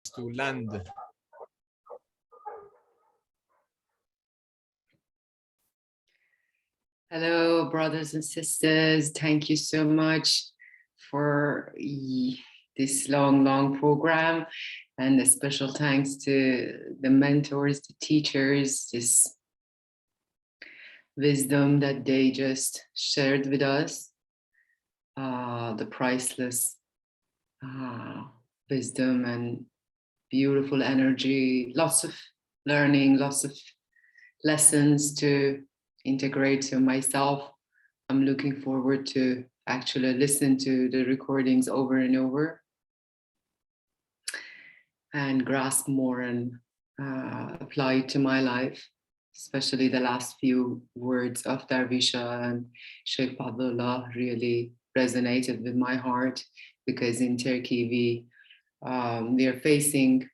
to land. Hello, brothers and sisters. Thank you so much for this long program, and a special thanks to the mentors, the teachers, this wisdom that they just shared with us, the priceless wisdom and beautiful energy, lots of learning, lots of lessons to integrate to myself. I'm looking forward to actually listen to the recordings over and over and grasp more and apply it to my life, especially the last few words of Darvisha and Sheikh Padullah really resonated with my heart, because in Turkey we are facing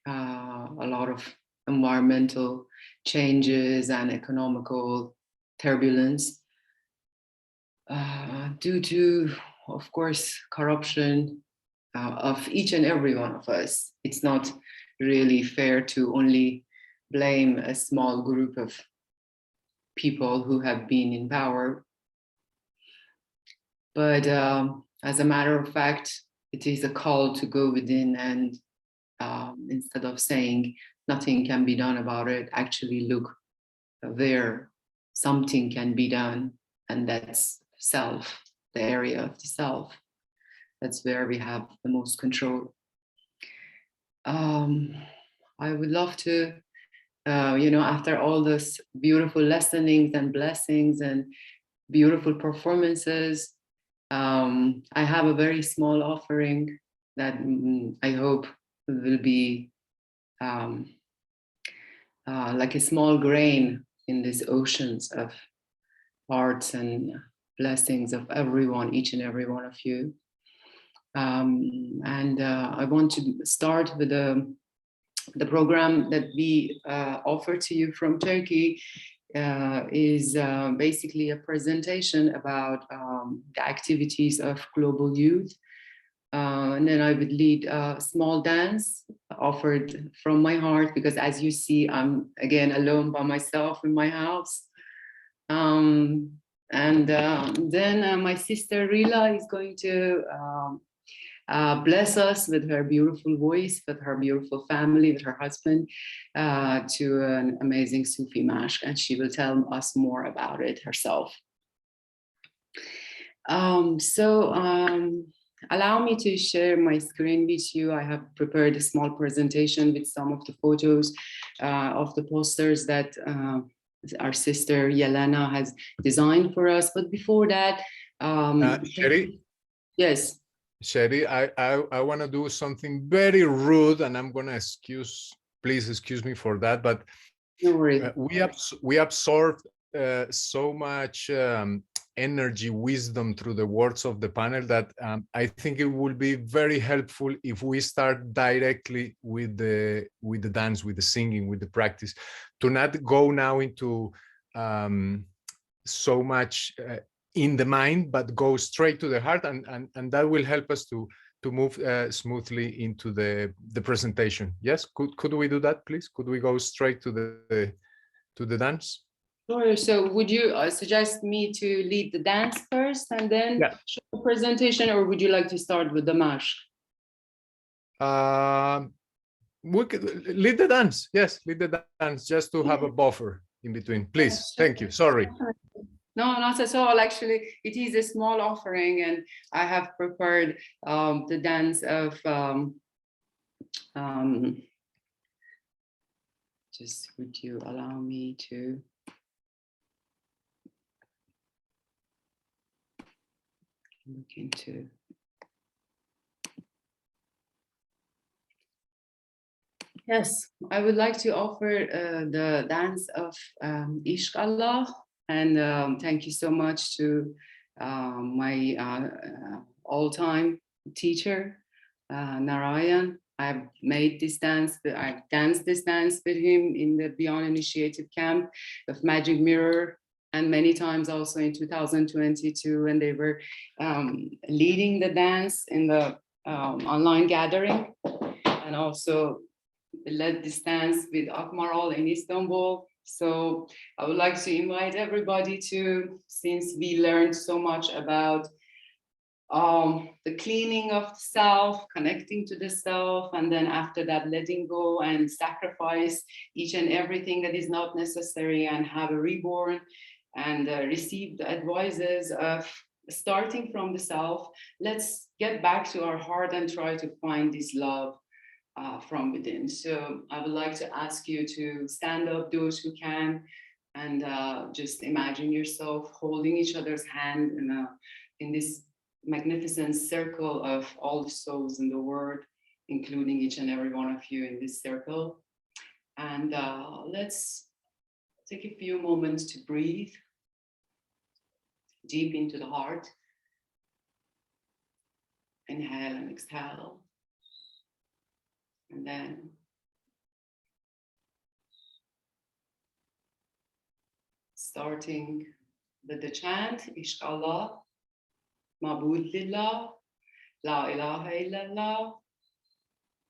a lot of environmental changes and economical turbulence due to, of course, corruption of each and every one of us. It's not really fair to only blame a small group of people who have been in power. But as a matter of fact, it is a call to go within and instead of saying nothing can be done about it, actually look where something can be done, and that's self, the area of the self. That's where we have the most control. I would love to, after all this beautiful lessonings and blessings and beautiful performances, I have a very small offering that I hope will be like a small grain in these oceans of arts and blessings of everyone, each and every one of you. I want to start with the program that we offer to you from Turkey. Is basically a presentation about the activities of global youth. And then I would lead a small dance offered from my heart, because as you see, I'm again alone by myself in my house. Then my sister Rila is going to bless us with her beautiful voice, with her beautiful family, with her husband, to an amazing Sufi mashq, and she will tell us more about it herself. Allow me to share my screen with you. I have prepared a small presentation with some of the photos of the posters that our sister Yelena has designed for us. But before that, Sherry? Yes. Sherry, I want to do something very rude, and I'm going to please excuse me for that, but no worries. We absorbed so much energy, wisdom through the words of the panel that I think it will be very helpful if we start directly with the dance, with the singing, with the practice, to not go now into so much in the mind, but go straight to the heart, and that will help us to move smoothly into the presentation. Yes, could we do that, please? Could we go straight to the dance? Sure. So would you suggest me to lead the dance first and then show the presentation, or would you like to start with the mashq? We could lead the dance. Yes, lead the dance, just to have a buffer in between, please. Yes, sure. Thank you. Sorry. No, not at all. Actually, it is a small offering, and I have prepared the dance of just would you allow me to look into. Yes, I would like to offer the dance of Ishq Allah, and thank you so much to my all-time teacher, Narayan. I've made this dance, I've danced this dance with him in the Beyond Initiative Camp of Magic Mirror, and many times also in 2022 when they were leading the dance in the online gathering. and also led this dance with Akmaral in Istanbul. So I would like to invite everybody to, since we learned so much about the cleaning of the self, connecting to the self, and then after that, letting go and sacrifice each and everything that is not necessary and have a reborn and receive the advices of starting from the self. Let's get back to our heart and try to find this love from within. So I would like to ask you to stand up, those who can, and just imagine yourself holding each other's hand in this magnificent circle of all the souls in the world, including each and every one of you in this circle. And let's take a few moments to breathe deep into the heart. Inhale and exhale. And then starting with the chant, Ishq Allah, Ma'bud Lillah, La ilaha illallah,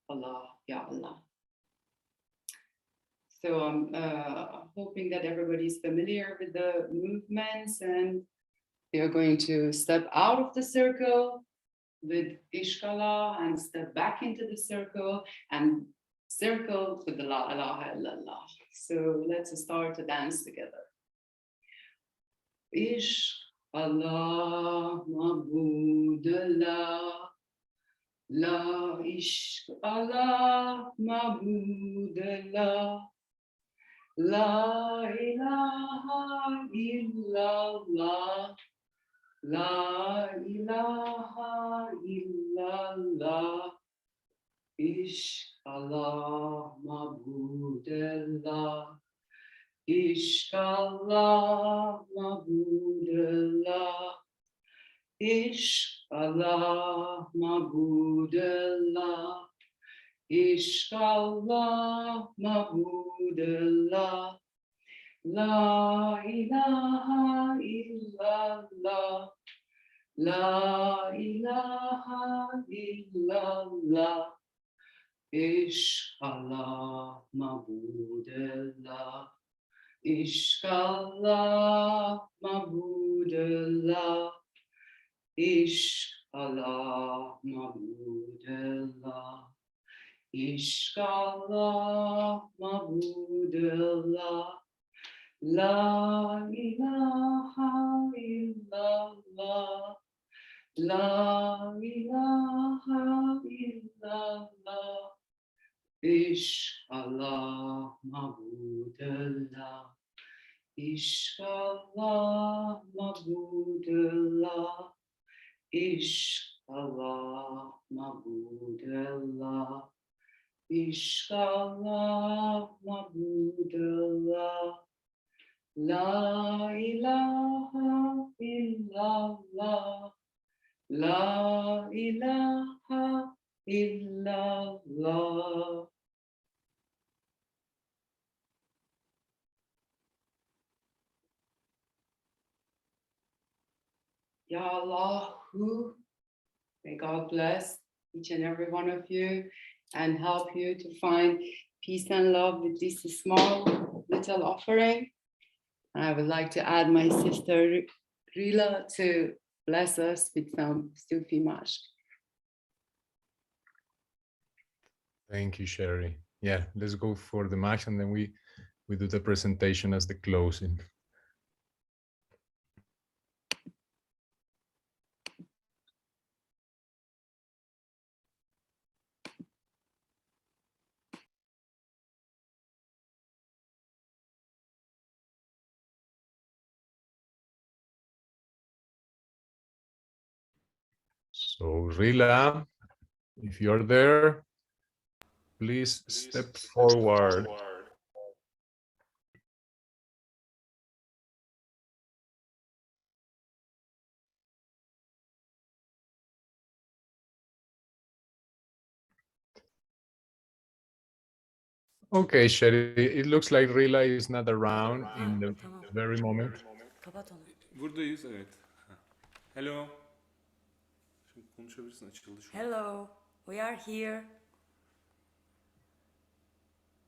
Allah, Ya Allah. So I'm hoping that everybody's familiar with the movements, and we are going to step out of the circle with Ishq Allah and step back into the circle and circle with the La ilaha illallah. So let's start to dance together. Ishq Allah, Ma'bud Allah, La Ishq Allah, Ma'bud Allah, La ilaha illallah, La ilaha illallah, Ishq Allah, Ma'bud Allah, Ishq Allah, Ma'bud Allah, Ishq Allah, Ma'bud Allah, Ishq Allah, Ma'bud Allah, La ilaha illallah, La ilaha illallah, Ishq Allah, Ma'bud Allah, Ishq Allah, Ma'bud Allah, Ishq Allah, Ma'bud Allah, Ishq Allah, Ma'bud Allah, La ilaha illallah, La ilaha illallah, Ishq Allah, Ma'bud Allah, Ishq Allah, Ma'bud Allah, Ishq Allah, Ma'bud Allah, Ishq Allah, Ma'bud Allah, La ilaha illallah, La ilaha illallah. Ya Allahu, may God bless each and every one of you and help you to find peace and love with this small little offering. And I would like to add my sister Rila to bless us with some Sufi mashq. Thank you, Sherry. Yeah, let's go for the match, and then we do the presentation as the closing. So Rila, if you're there, please step forward. Okay, Sherry, it looks like Rila is not around in the very moment. Buradayız, evet. Hello. Şimdi konuşabilirsin, açıldı şu an. Hello, we are here.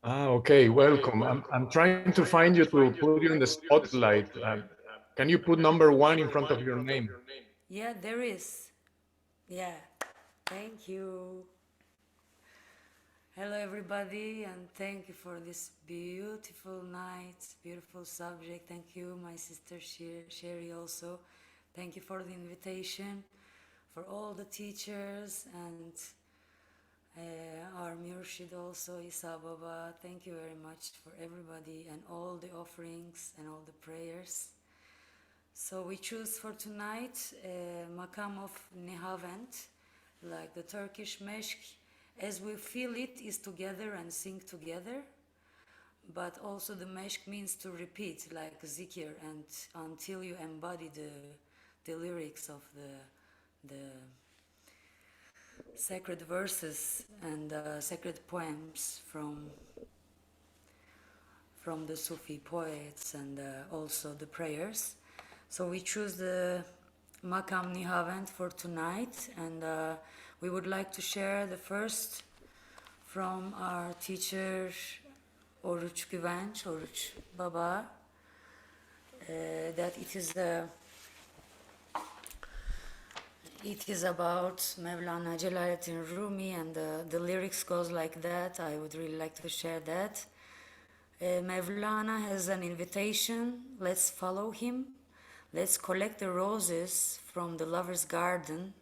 Okay, welcome. I'm trying to find you to put you in the spotlight. Can you put number one in front of your name? Yeah, there is. Yeah, thank you. Hello, everybody, and thank you for this beautiful night, beautiful subject. Thank you, my sister Sherry, also. Thank you for the invitation, for all the teachers, and our Murshid also, Isa Baba. Thank you very much for everybody and all the offerings and all the prayers. So we choose for tonight Makam of Nihavent, like the Turkish Meşk, as we feel it is together and sing together. But also the Meşk means to repeat, like zikir, and until you embody the lyrics of the sacred verses and sacred poems from the Sufi poets and also the prayers. So we choose the Makam Nihavent for tonight, and we would like to share the first from our teacher Oruç Güvenç, Oruç Baba, that it is about Mevlana Celaleddin Rumi, and the lyrics goes like that. I would really like to share that. Mevlana has an invitation. Let's follow him. Let's collect the roses from the lover's garden.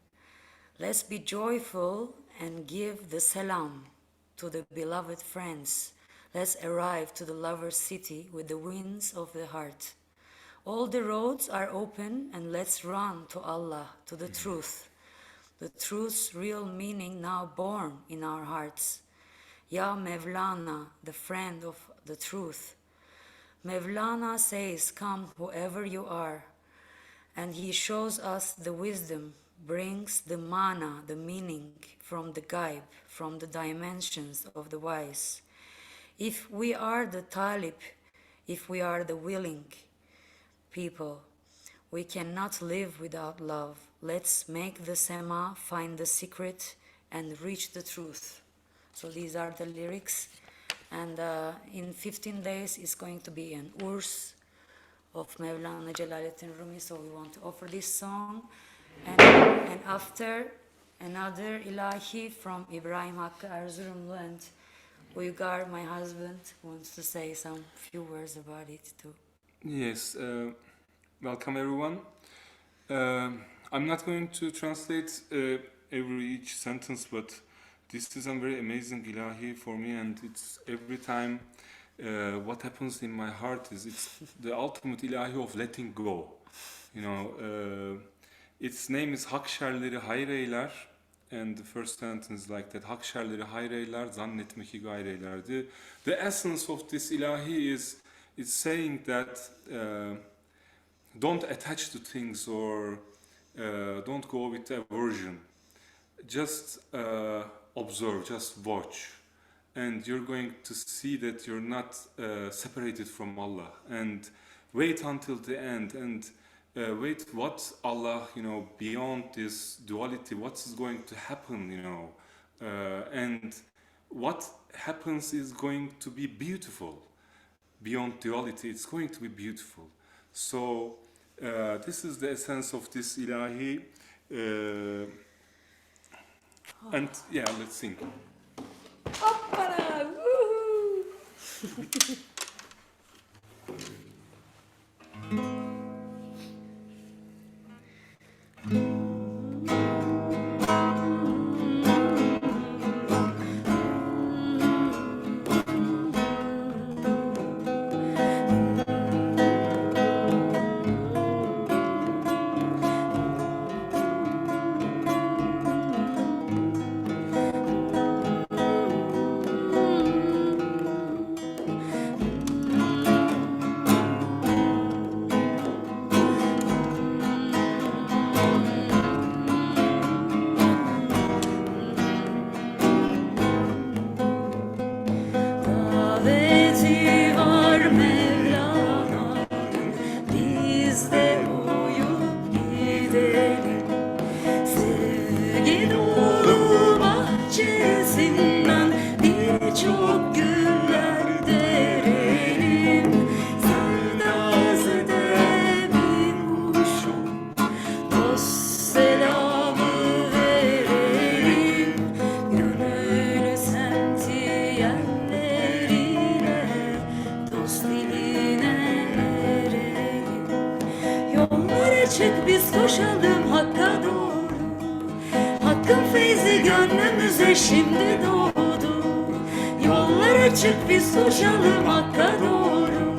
Let's be joyful and give the salam to the beloved friends. Let's arrive to the lover's city with the winds of the heart. All the roads are open, and let's run to Allah, to the truth's real meaning now born in our hearts. Ya Mevlana, the friend of the truth. Mevlana says, come whoever you are, and he shows us the wisdom, brings the mana, the meaning from the gaib, from the dimensions of the wise. If we are the talib, if we are the willing people, we cannot live without love. Let's make the sema, find the secret, and reach the truth. So these are the lyrics. And in 15 days is going to be an urs of Mevlana Celaleddin Rumi, so we want to offer this song. And after, another ilahi from Ibrahim Hakkı Erzurumlu, and Uygar, my husband, wants to say some few words about it too. Yes, welcome everyone. I'm not going to translate each sentence, but this is a very amazing ilahi for me, and it's every time what happens in my heart is it's the ultimate ilahi of letting go. You know, its name is Hak şerleri hayreyler, and the first sentence is like that. Hak şerleri hayreyler, zannetme ki gayreyler. The essence of this ilahi is it's saying that don't attach to things, or don't go with aversion. Just observe, just watch, and you're going to see that you're not separated from Allah. And wait until the end, and wait what Allah, beyond this duality, what's going to happen, and what happens is going to be beautiful. Beyond duality, it's going to be beautiful. So this is the essence of this ilahi, and yeah, let's sing. Hoppala! Woohoo! Daveti var Mevlana'nın, biz de uyup gidelim. Sevgi dolu bahçesinden birçok güller diyenleriyle dost diline erelim. Yollara çık biz koşalım Hakk'a doğru. Hakkın feyzi gönlümüze şimdi doğdu. Yollara çık biz koşalım Hakk'a doğru.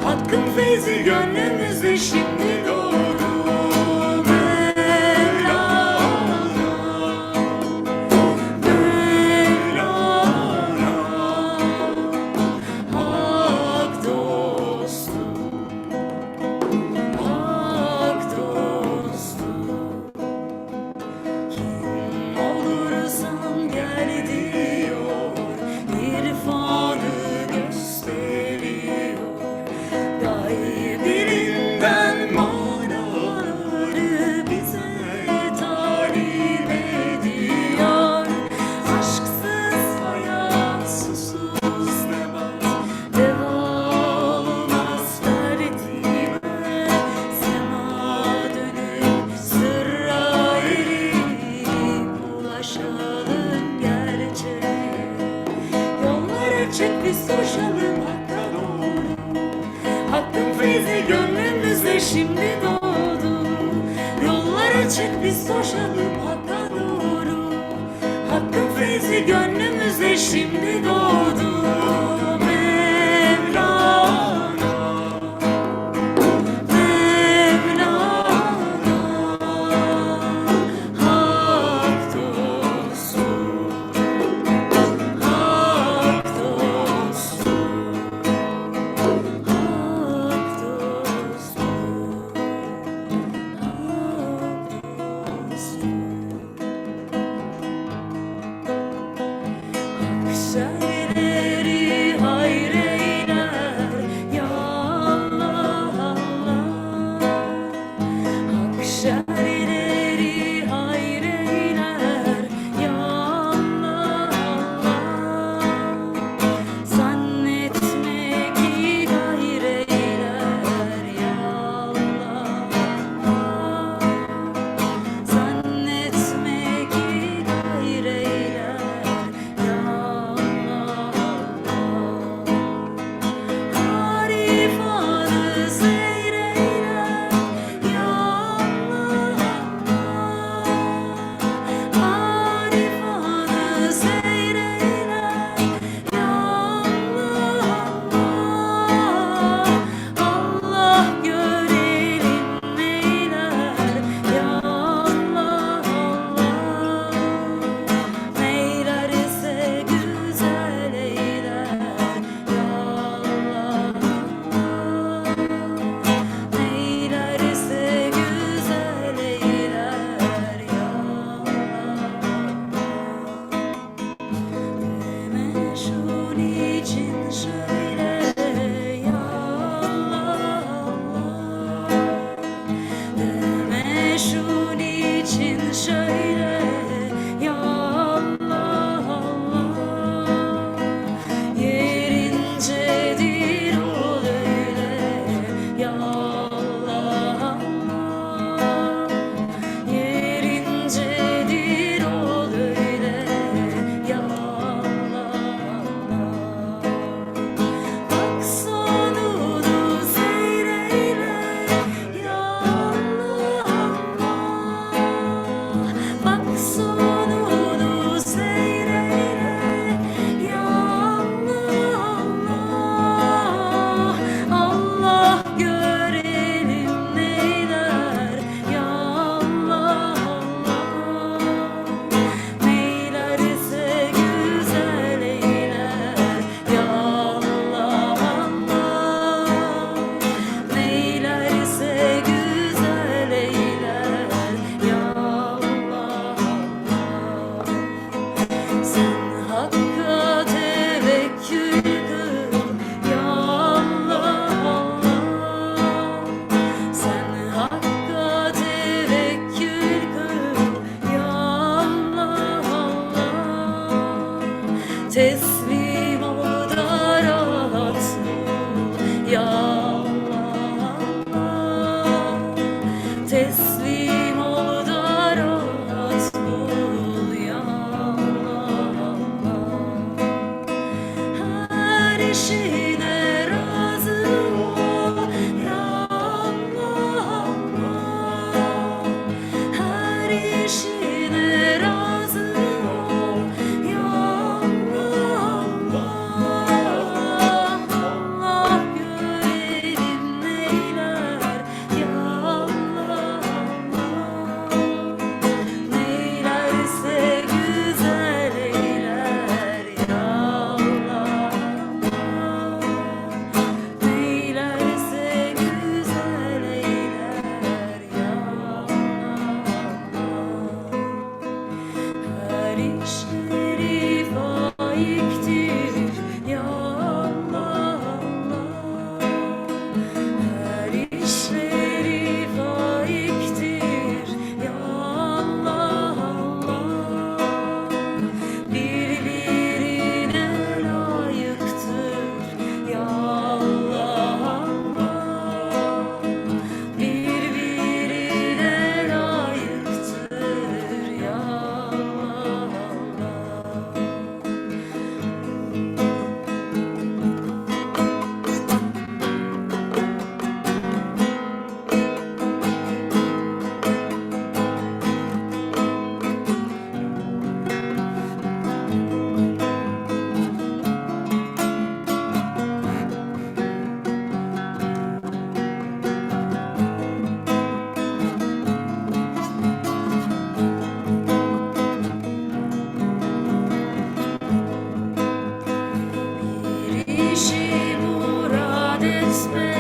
Hakkın feyzi gönlümüze şimdi doğdu. Şimdi doğdu. Yollara çık biz koşalım Hakk'a doğru. Hakkın feyzi gönlümüze şimdi doğdu. Şerleri hayreyler ya Allah Allah. Hak şerleri hayreyler ya Allah Allah. Zannetme ki gayreyler ya Allah Allah. Zannetme ki gayreyler ya Allah. işine razı ol ya Allah Allah. Her işine razı ol ya Allah Allah. Allah görelim neyler ya Allah Allah. Neylerse güzel eyler ya Allah Allah. Neylerse güzel eyler ya Allah Allah. Her işleri faiktir ya Allah Allah. Her işleri faiktir ya Allah Allah. Birbirine layıktır ya Allah Allah. Birbirine layıktır ya Allah Allah. Bir işi murad etme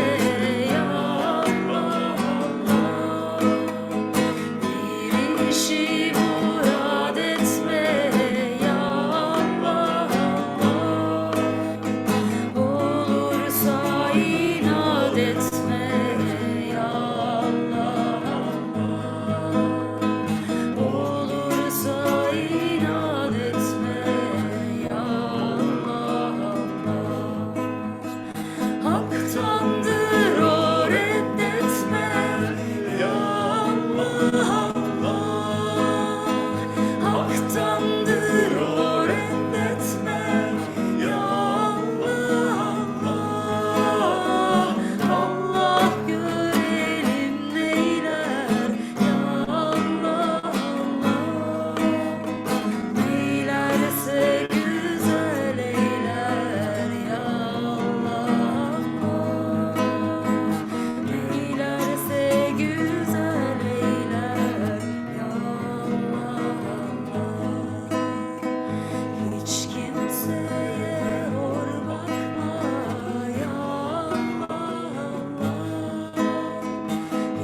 ya Allah Allah. Bir işi murad etme ya Allah Allah. Olursa inat etme ya Allah Allah. Olursa inat etme ya Allah Allah. Haktandır o reddetme ya Allah Allah. Haktandır o reddetme ya Allah Allah. Allah görelim neyler ya Allah Allah. Neylerse güzel eyler ya Allah Allah. Neylerse güzel eyler ya Allah Allah. Hiç kimseye hor bakma ya Allah Allah.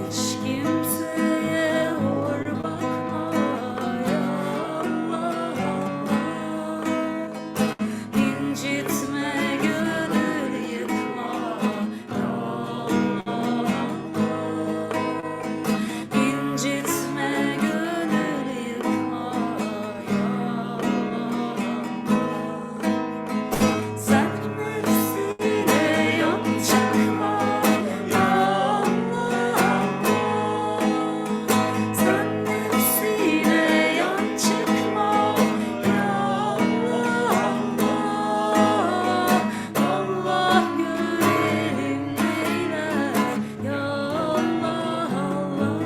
Hiç kimseye hor bakma ya Allah Allah. İncitme gönül yıkma ya Allah Allah. İncitme gönül yıkma ya Allah Allah. Sen nefsine yan çıkma ya Allah Allah. Sen nefsine yan çıkma ya Allah Allah. Allah görelim neyler ya Allah Allah.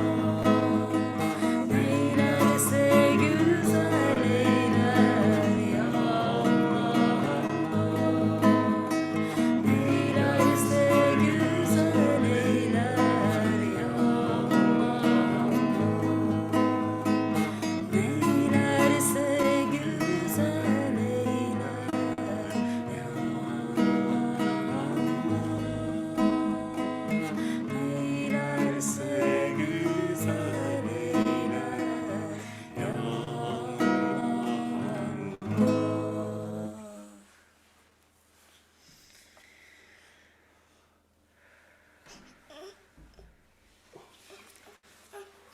Neylerse güzel eyler ya Allah Allah. Neylerse güzel eyler ya Allah Allah. Neylerse güzel eyler ya Neylerse güzel eyler ya Allah.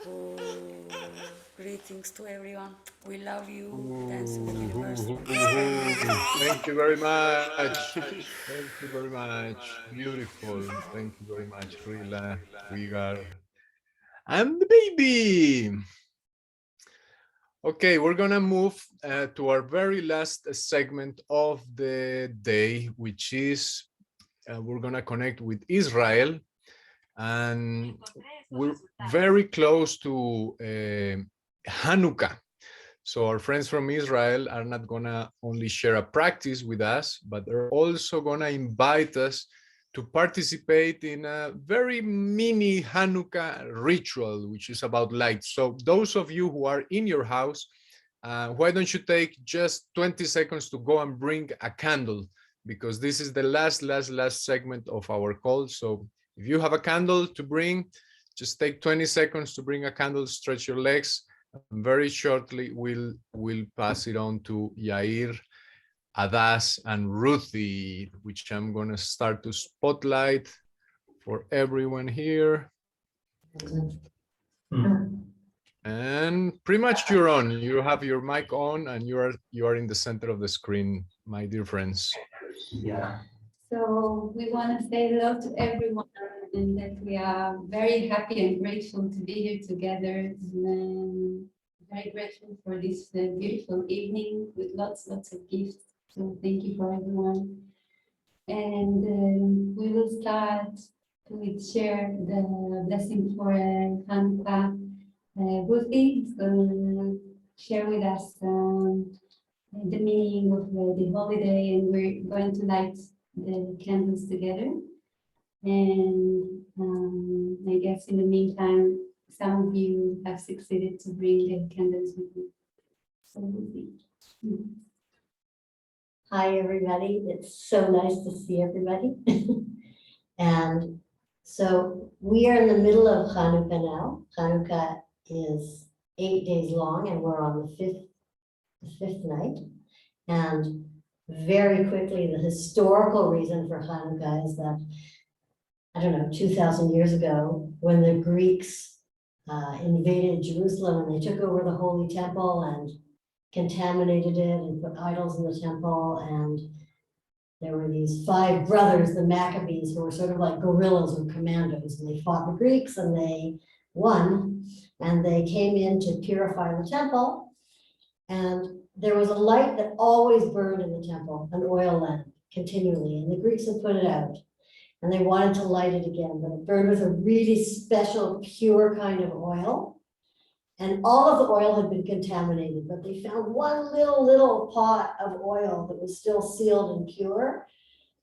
Oh, greetings to everyone. We love you. Dance in the universe. Thank you very much. Thank you very much. Beautiful. Thank you very much, Rila, Wigar, and the baby. Okay, we're gonna move to our very last segment of the day, which is we're gonna connect with Israel, and we're very close to Hanukkah. So our friends from Israel are not gonna only share a practice with us, but they're also gonna invite us to participate in a very mini Hanukkah ritual, which is about light. So those of you who are in your house, why don't you take just 20 seconds to go and bring a candle, because this is the last segment of our call. So if you have a candle to bring, just take 20 seconds to bring a candle, stretch your legs, and very shortly we'll pass it on to Yair, Adas, and Ruthie, which I'm going to start to spotlight for everyone here. And pretty much you're on. You have your mic on, and you are in the center of the screen, my dear friends. Yeah. So we want to say hello to everyone, and that we are very happy and grateful to be here together. And very grateful for this beautiful evening with lots of gifts. So thank you for everyone. And we will start with share the blessing for Hanukkah. Ruthie is going to share with us the meaning of the holiday, and we're going to light the candles together. And I guess in the meantime, some of you have succeeded to bring the candles with you. So Ruthie. Hi, everybody. It's so nice to see everybody. And so we are in the middle of Hanukkah now. Hanukkah is 8 days long, and we're on the fifth night. And very quickly, the historical reason for Hanukkah is that, 2,000 years ago, when the Greeks invaded Jerusalem and they took over the Holy Temple and contaminated it and put idols in the temple, and there were these 5 brothers, the Maccabees, who were sort of like guerrillas or commandos, and they fought the Greeks and they won, and they came in to purify the temple, and there was a light that always burned in the temple, an oil lamp, continually, and the Greeks had put it out, and they wanted to light it again, but it burned with a really special, pure kind of oil. And all of the oil had been contaminated, but they found one little pot of oil that was still sealed and pure.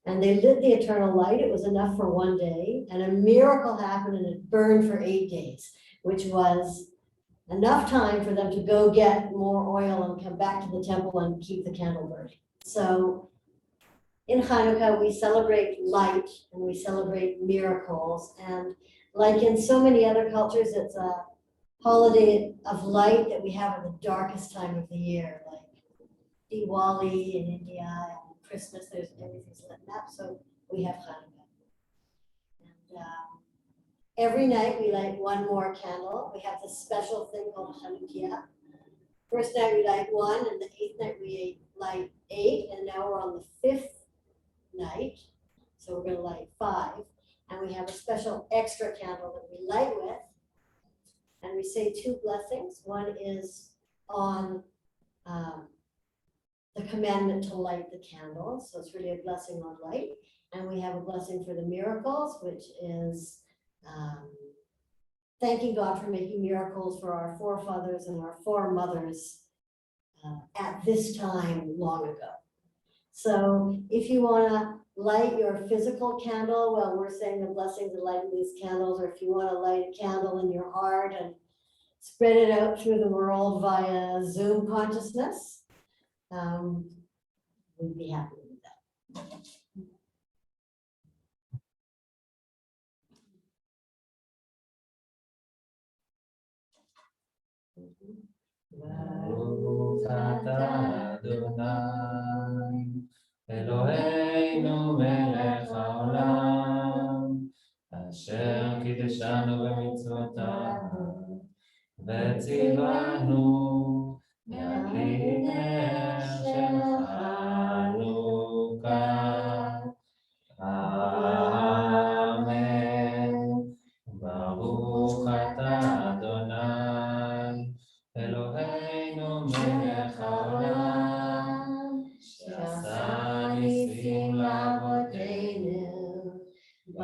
And they lit the eternal light. It was enough for 1 day, and a miracle happened, and it burned for 8 days, which was enough time for them to go get more oil and come back to the temple and keep the candle burning. So in Hanukkah, we celebrate light and we celebrate miracles. And like in so many other cultures, it's a holiday of light that we have at the darkest time of the year, like Diwali in India and Christmas. There's everything's lit up, so we have Hanukkah. And every night we light one more candle. We have this special thing called Hanukkah. First night we light 1, and the 8th night we light 8, and now we're on the 5th night, so we're going to light 5, and we have a special extra candle that we light with. And we say 2 blessings. One is on the commandment to light the candle. So it's really a blessing on light. And we have a blessing for the miracles, which is thanking God for making miracles for our forefathers and our foremothers at this time long ago. So if you want to light your physical candle, well, we're saying the blessings of lighting these candles, or if you want to light a candle in your heart and spread it out through the world via Zoom consciousness, we'd be happy with that. Baruch atah Adonai Eloheinu melech haolam asher קידשנו במצוותיו וציוונו להדליק נר של חנוכה. אמן. ברוך אתה אדוני Eloheinu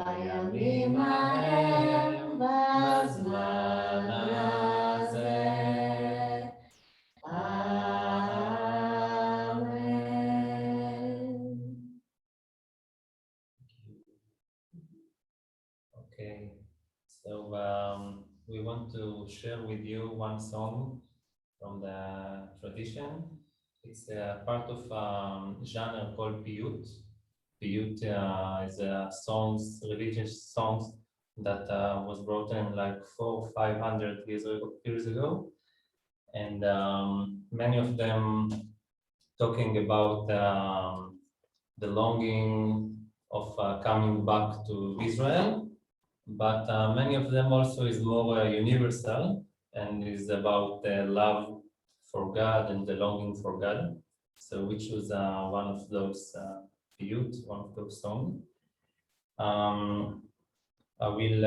בימים ההם בזמן הזה. Amen. Okay, so we want to share with you one song from the tradition. It's a part of genre called piyut. Piyut is a songs, religious songs that was brought in like 400-500 years ago, and many of them talking about the longing of coming back to Israel, but many of them also is more universal and is about the love for God and the longing for God. So which was one of those piyut, one of those songs. I will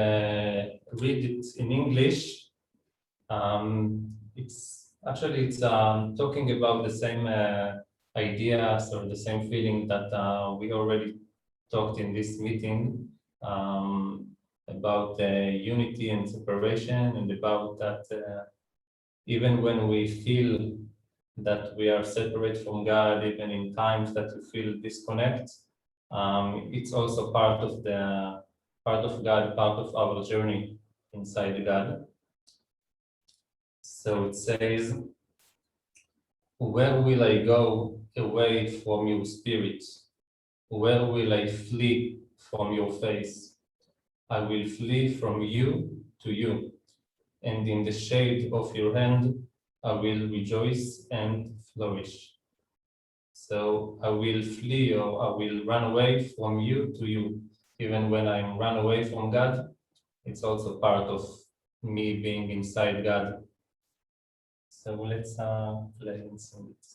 read it in English. It's talking about the same ideas or the same feeling that we already talked in this meeting about unity and separation, and about that even when we feel that we are separate from God, even in times that we feel disconnect, it's also part of God, part of our journey inside God. So it says, where will I go away from your spirit? Where will I flee from your face? I will flee from you to you, and in the shade of your hand, I will rejoice and flourish. So I will flee, or I will run away from you to you. Even when I run away from God, it's also part of me being inside God. So let's play and sing it.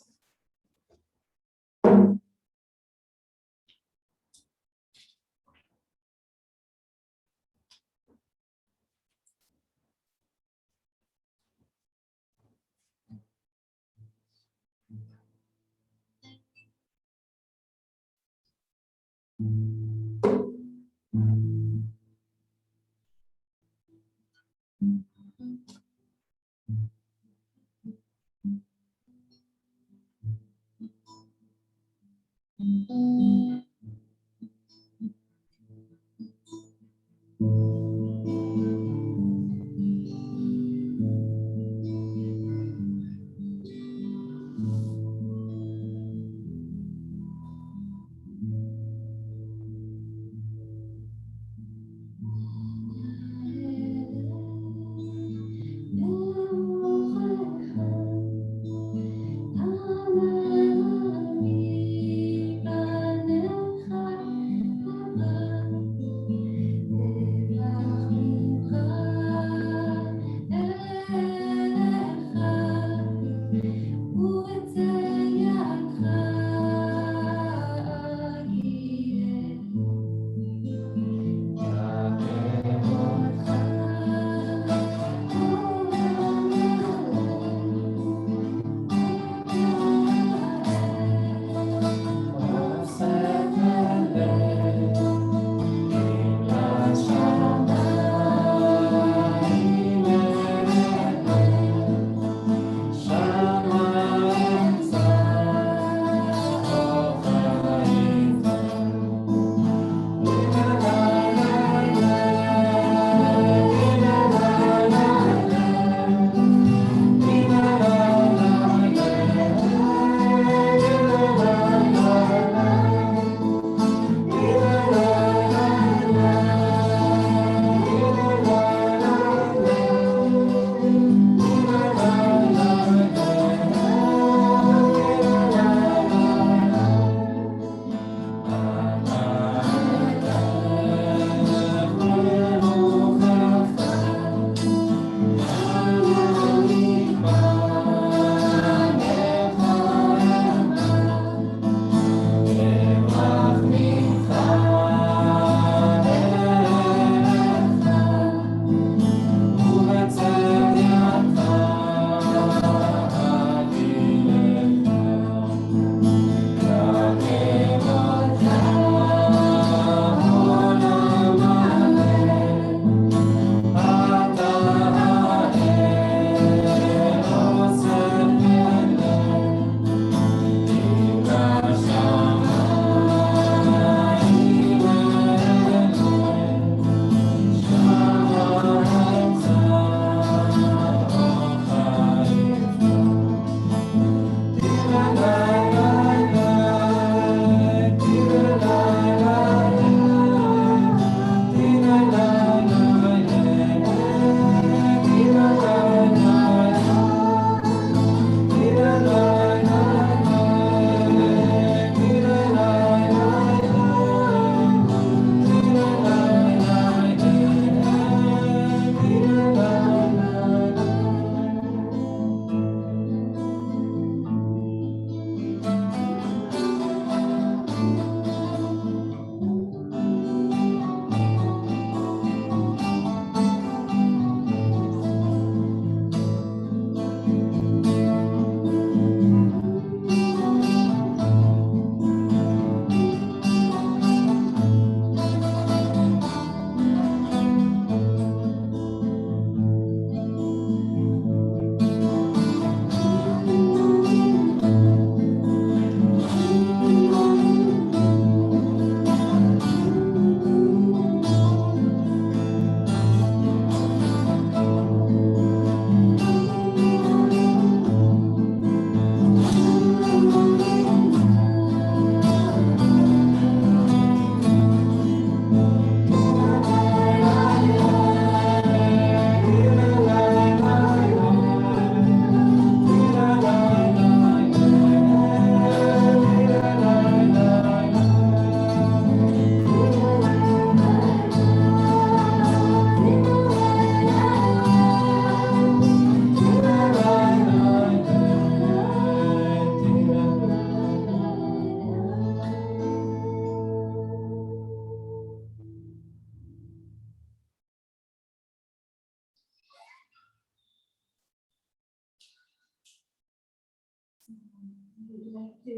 would like to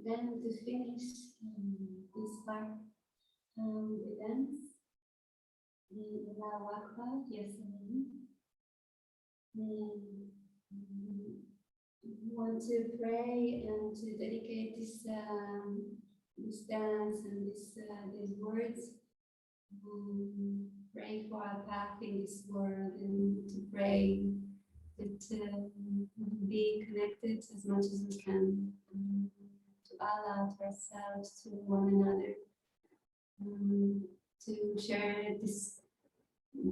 then to finish this part the dance, the Allahu Akbar, yes, we want to pray and to dedicate this dance and these words. Pray for our path in this world and to pray that we be connected as much as we can to Allah, to ourselves, to one another, to share this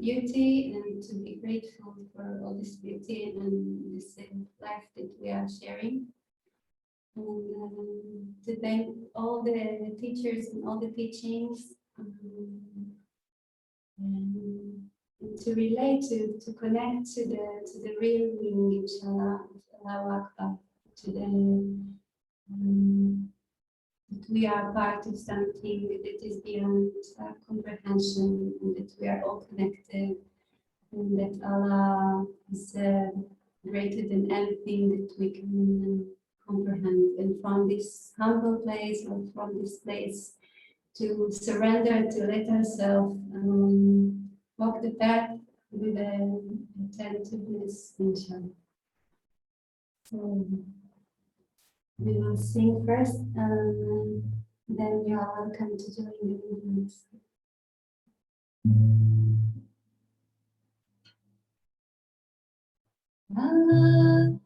beauty and to be grateful for all this beauty and this life that we are sharing. And to thank all the teachers and all the teachings, and to relate, to connect to the real meaning, inshallah, of Allahu Akbar, to that we are part of something that is beyond comprehension, and that we are all connected, and that Allah is greater than anything that we can comprehend. And from this humble place, or from this place, to surrender, to let ourselves walk the path with attentiveness, inshallah. So we will sing first, and then you are welcome to join the movements. Allah.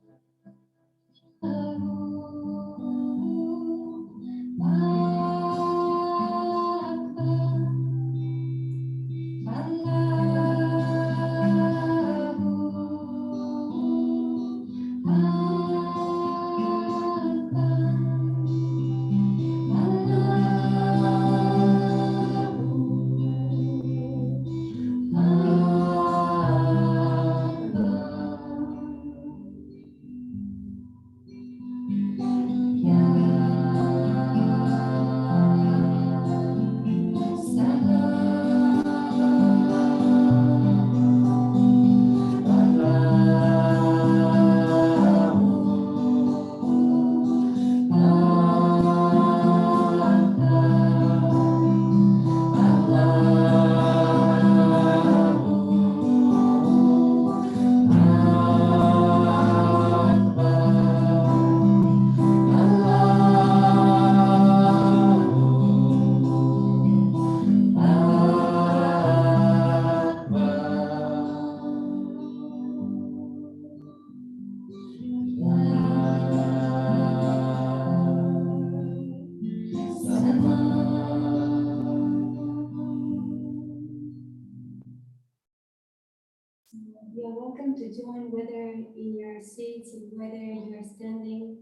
You are welcome to join, whether in your seats and whether you are standing.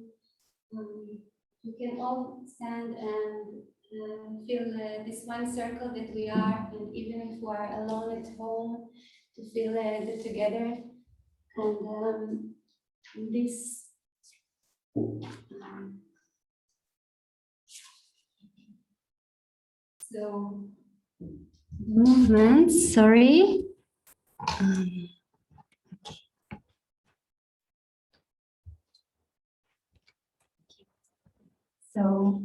You can all stand and feel this one circle that we are, and even if we are alone at home, to feel the together. And this so movements, sorry. So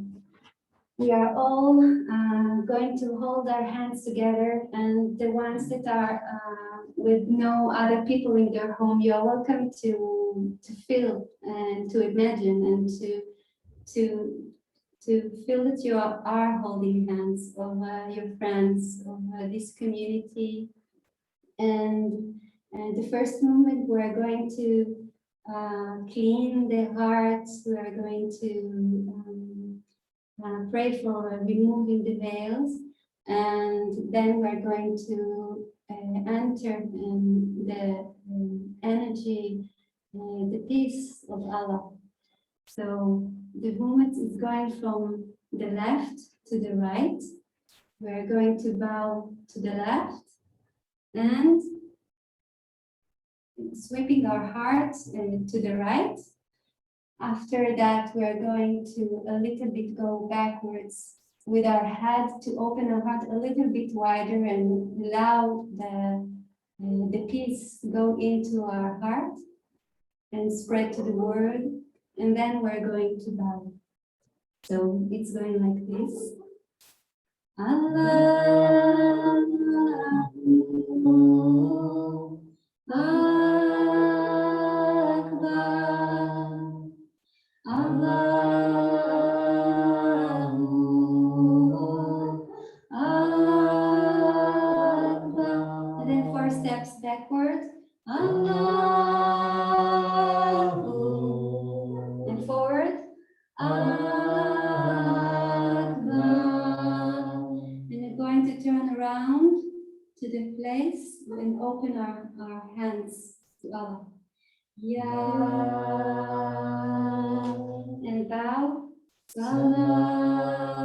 we are all going to hold our hands together, and the ones that are with no other people in their home, you are welcome to feel and to imagine and to feel that you are holding hands of your friends, of this community. And the first movement, we're going to clean the hearts. We are going to pray for removing the veils, and then we're going to enter the energy, the peace of Allah. So the movement is going from the left to the right. We're going to bow to the left and sweeping our hearts to the right. After that, we're going to a little bit go backwards with our head, to open our heart a little bit wider and allow the peace go into our heart and spread to the world. and then we're going to bow. So it's going like this. Allahu Akbar. Allahu Akbar. And then 4 steps backwards. Allahu. And forward. Akbar. And we're going to turn around to the place and open our hands to Allah. Ya, and bow. Salam.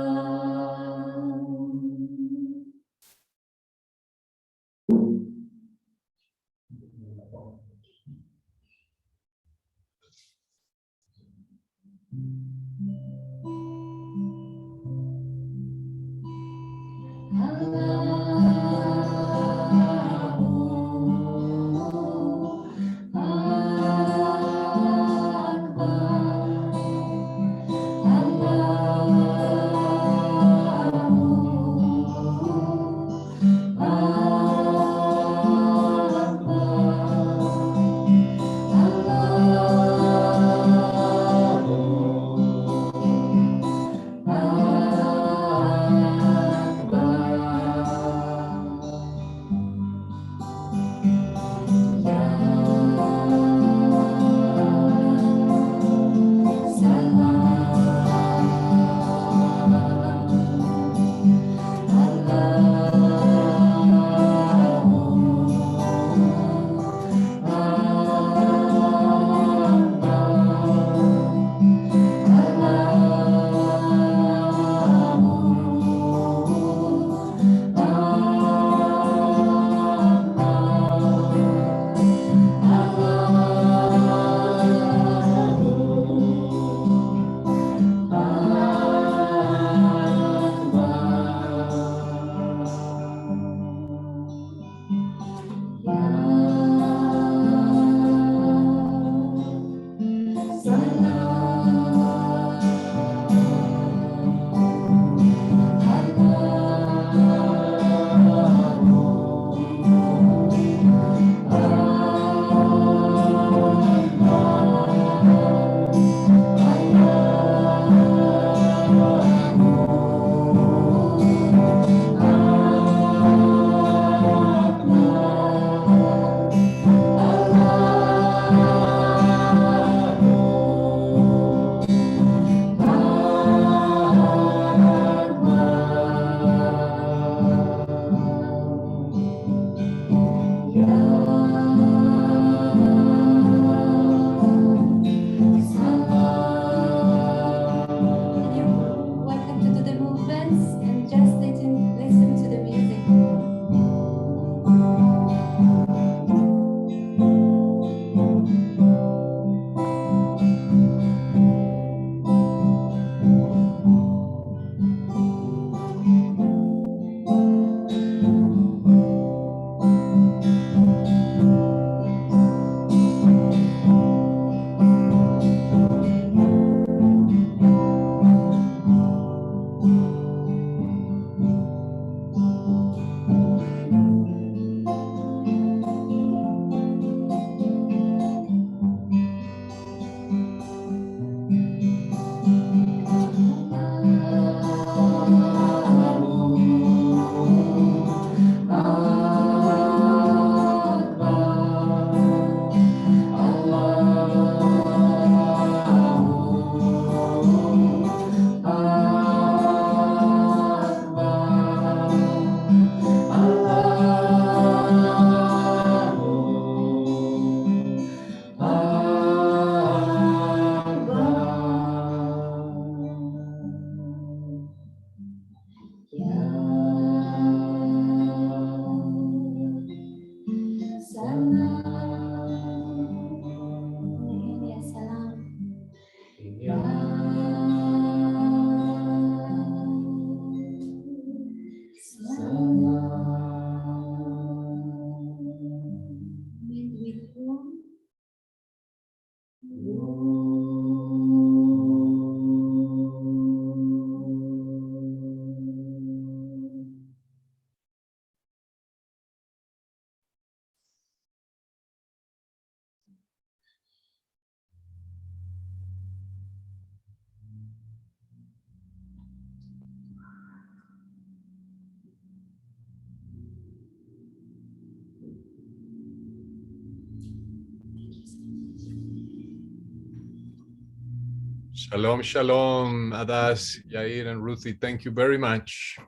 Shalom, shalom, Adas, Yair, and Ruthie. Thank you very much.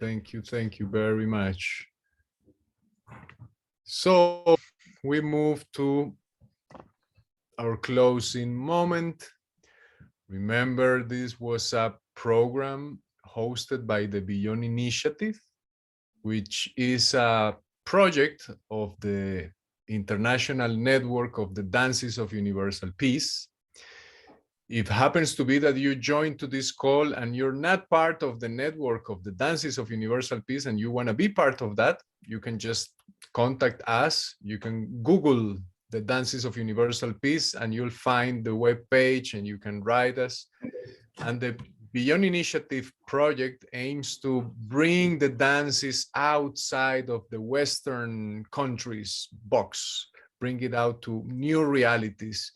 Thank you very much. So we move to our closing moment. Remember, this was a program hosted by the Beyond Initiative, which is a project of the International Network of the Dances of Universal Peace. It happens to be that you joined to this call and you're not part of the network of the Dances of Universal Peace and you want to be part of that, you can just contact us. You can Google the Dances of Universal Peace and you'll find the web page and you can write us. And the Beyond Initiative project aims to bring the dances outside of the Western countries box, bring it out to new realities,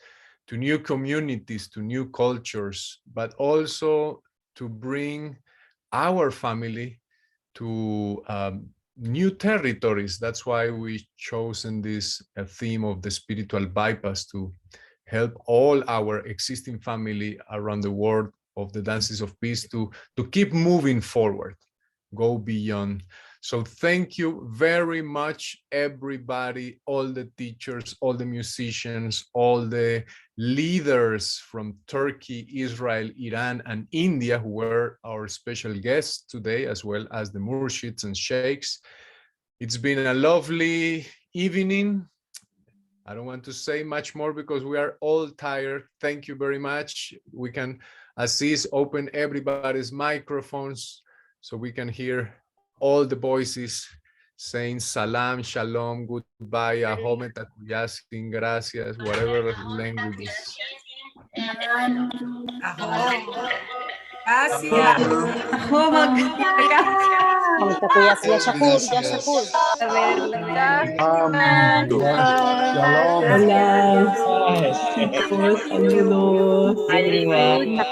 to new communities, to new cultures, but also to bring our family to new territories. That's why we chosen this theme of the spiritual bypass, to help all our existing family around the world of the Dances of Peace to keep moving forward, go beyond. So thank you very much, everybody, all the teachers, all the musicians, all the leaders from Turkey, Israel, Iran, and India, who were our special guests today, as well as the murshids and sheikhs. It's been a lovely evening. I don't want to say much more because we are all tired. Thank you very much. We can, Aziz, open everybody's microphones so we can hear all the voices saying salam, shalom, goodbye, ahomet, yasin, gracias, whatever languages. Hola, saludos. Everyone.